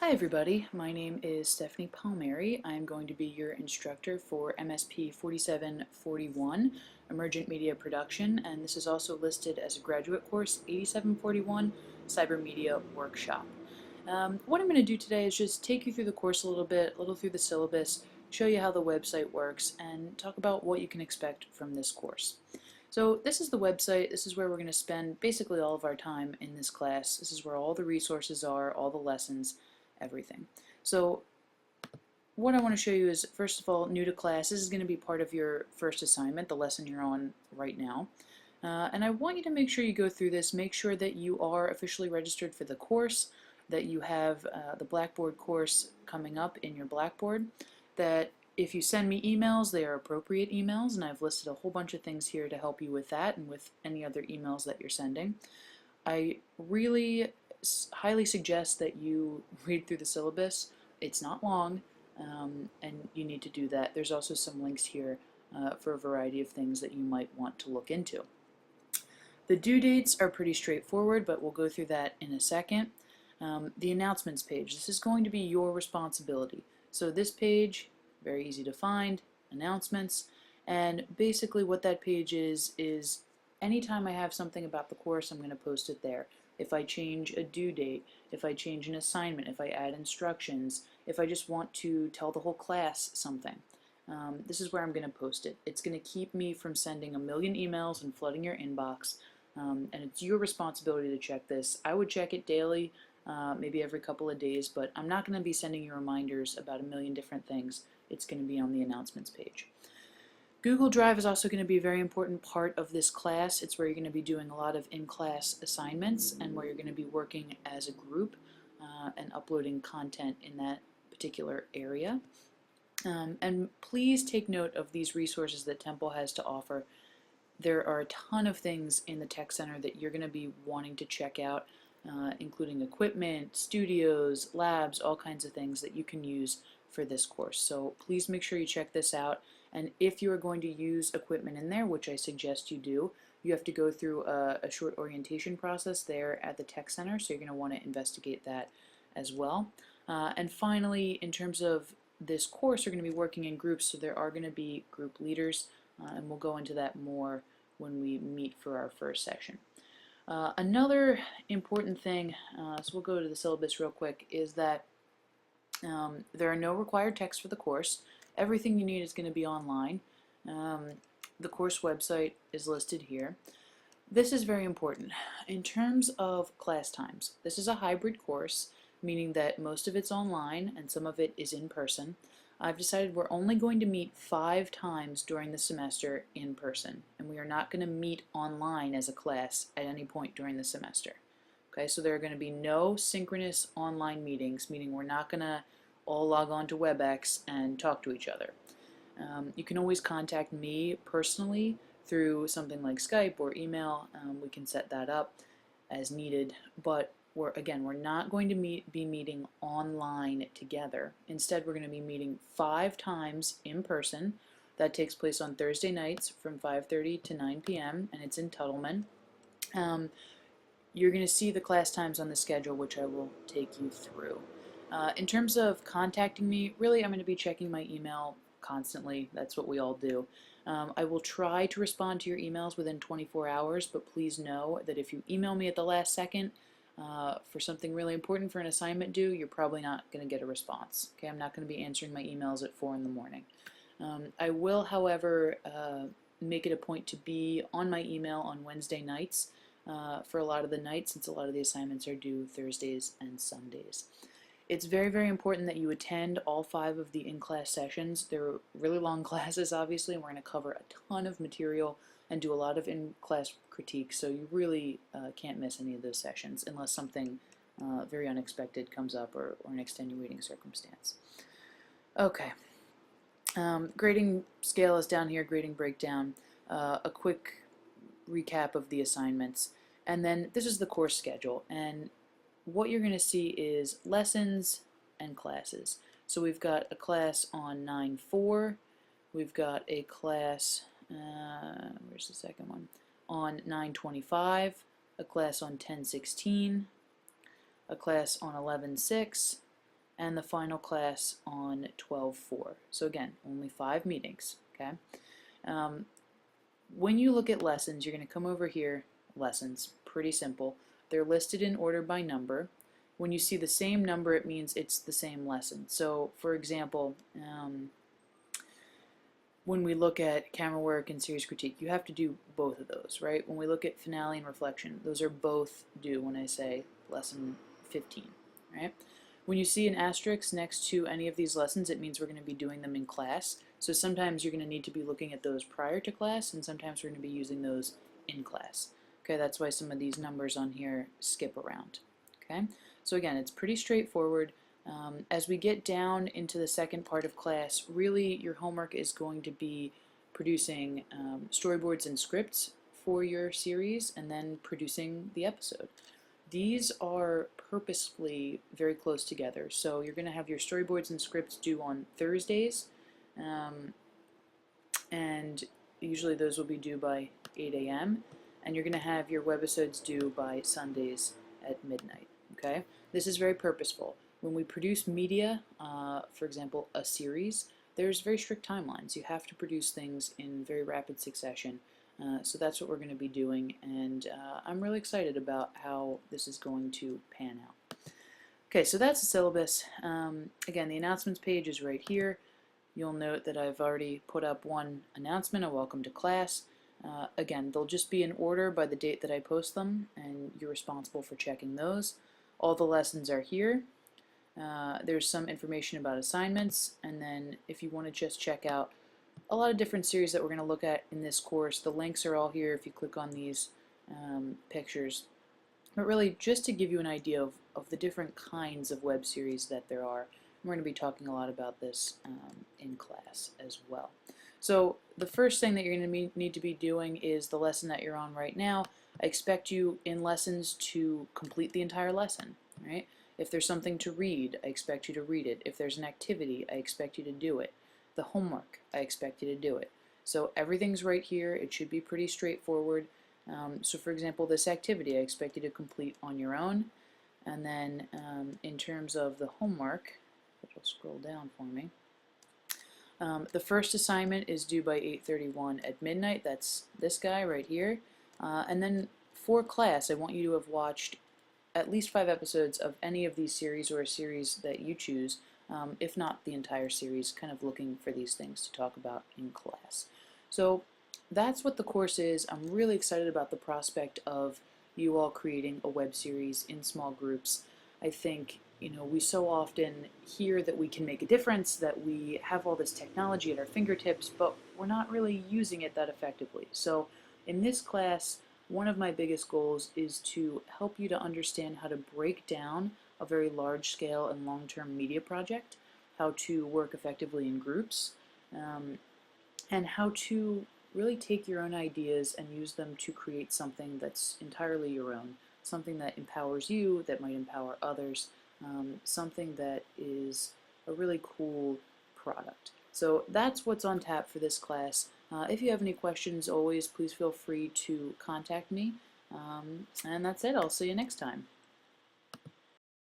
Hi everybody, my name is Stephanie Palmieri. I'm going to be your instructor for MSP 4741, Emergent Media Production, and this is also listed as a graduate course 8741, Cyber Media Workshop. What I'm going to do today is just take you through the course a little through the syllabus, show you how the website works, and talk about what you can expect from this course. So this is the website. This is where we're going to spend basically all of our time in this class. This is where all the resources are, all the lessons, everything. So what I want to show you is, first of all, new to class, this is going to be part of your first assignment, the lesson you're on right now. And I want you to make sure you go through this, make sure that you are officially registered for the course, that you have the Blackboard course coming up in your Blackboard, that if you send me emails, they are appropriate emails, and I've listed a whole bunch of things here to help you with that and with any other emails that you're sending. I really highly suggest that you read through the syllabus. It's not long, and you need to do that. There's also some links here for a variety of things that you might want to look into. The due dates are pretty straightforward, but we'll go through that in a second. The announcements page, this is going to be your responsibility. So this page, very easy to find, announcements, and basically what that page is anytime I have something about the course, I'm going to post it there. If I change a due date, if I change an assignment, if I add instructions, if I just want to tell the whole class something, this is where I'm going to post it. It's going to keep me from sending a million emails and flooding your inbox, and it's your responsibility to check this. I would check it daily, maybe every couple of days, but I'm not going to be sending you reminders about a million different things. It's going to be on the announcements page. Google Drive is also going to be a very important part of this class. It's where you're going to be doing a lot of in-class assignments and where you're going to be working as a group and uploading content in that particular area. And please take note of these resources that Temple has to offer. There are a ton of things in the Tech Center that you're going to be wanting to check out, including equipment, studios, labs, all kinds of things that you can use for this course. So please make sure you check this out. And if you are going to use equipment in there, which I suggest you do, you have to go through a short orientation process there at the Tech Center, so you're going to want to investigate that as well. And finally, in terms of this course, you're going to be working in groups, so there are going to be group leaders, and we'll go into that more when we meet for our first section. Another important thing, so we'll go to the syllabus real quick, is that there are no required texts for the course. Everything you need is going to be online. The course website is listed here. This is very important. In terms of class times, this is a hybrid course, meaning that most of it's online and some of it is in person. I've decided we're only going to meet 5 times during the semester in person, and we are not going to meet online as a class at any point during the semester. Okay, so there are going to be no synchronous online meetings, meaning we're not going to all log on to WebEx and talk to each other. You can always contact me personally through something like Skype or email. We can set that up as needed, but we're not going to be meeting online together. Instead, we're going to be meeting 5 times in person. That takes place on Thursday nights from 5:30 to 9 p.m. and it's in Tuttleman. You're going to see the class times on the schedule, which I will take you through. In terms of contacting me, really I'm going to be checking my email constantly. That's what we all do. I will try to respond to your emails within 24 hours, but please know that if you email me at the last second for something really important for an assignment due, you're probably not going to get a response. Okay, I'm not going to be answering my emails at 4 in the morning. I will, however, make it a point to be on my email on Wednesday nights for a lot of the nights, since a lot of the assignments are due Thursdays and Sundays. It's very, very important that you attend all 5 of the in-class sessions. They're really long classes, obviously, and we're going to cover a ton of material and do a lot of in-class critiques, so you really can't miss any of those sessions unless something very unexpected comes up or an extenuating circumstance. Okay. Grading scale is down here, grading breakdown, a quick recap of the assignments, and then this is the course schedule. And what you're going to see is lessons and classes. So we've got a class on 9-4, we've got a class, where's the second one, on 9-25, a class on 10-16, a class on 11-6, and the final class on 12/4. So again, only 5 meetings, okay? Um, when you look at lessons, you're going to come over here, lessons, pretty simple. They're listed in order by number. When you see the same number, it means it's the same lesson. So, for example, when we look at camera work and series critique, you have to do both of those, right? When we look at finale and reflection, those are both due when I say lesson 15, right? When you see an asterisk next to any of these lessons, it means we're going to be doing them in class. So sometimes you're going to need to be looking at those prior to class, and sometimes we're going to be using those in class. Okay, that's why some of these numbers on here skip around. Okay, so again, it's pretty straightforward. As we get down into the second part of class, really your homework is going to be producing storyboards and scripts for your series and then producing the episode. These are purposefully very close together. So you're going to have your storyboards and scripts due on Thursdays, and usually those will be due by 8 a.m. and you're going to have your webisodes due by Sundays at midnight. Okay, this is very purposeful. When we produce media, for example, a series, there's very strict timelines. You have to produce things in very rapid succession. So that's what we're going to be doing, and I'm really excited about how this is going to pan out. Okay, so that's the syllabus. Again, the announcements page is right here. You'll note that I've already put up one announcement, a welcome to class. Again, they'll just be in order by the date that I post them, and you're responsible for checking those. All the lessons are here. There's some information about assignments, and then if you want to just check out a lot of different series that we're going to look at in this course, the links are all here if you click on these pictures. But really, just to give you an idea of the different kinds of web series that there are, we're going to be talking a lot about this in class as well. So the first thing that you're going to need to be doing is the lesson that you're on right now. I expect you in lessons to complete the entire lesson, right? If there's something to read, I expect you to read it. If there's an activity, I expect you to do it. The homework, I expect you to do it. So everything's right here. It should be pretty straightforward. So for example, this activity, I expect you to complete on your own. And then in terms of the homework, which will scroll down for me, the first assignment is due by 8:31 at midnight. That's this guy right here. And then for class, I want you to have watched at least 5 episodes of any of these series or a series that you choose, if not the entire series, kind of looking for these things to talk about in class. So that's what the course is. I'm really excited about the prospect of you all creating a web series in small groups. I think, you know, we so often hear that we can make a difference, that we have all this technology at our fingertips, but we're not really using it that effectively. So in this class, one of my biggest goals is to help you to understand how to break down a very large scale and long-term media project, how to work effectively in groups, and how to really take your own ideas and use them to create something that's entirely your own, something that empowers you, that might empower others, something that is a really cool product. So that's what's on tap for this class. If you have any questions, always please feel free to contact me. And that's it. I'll see you next time.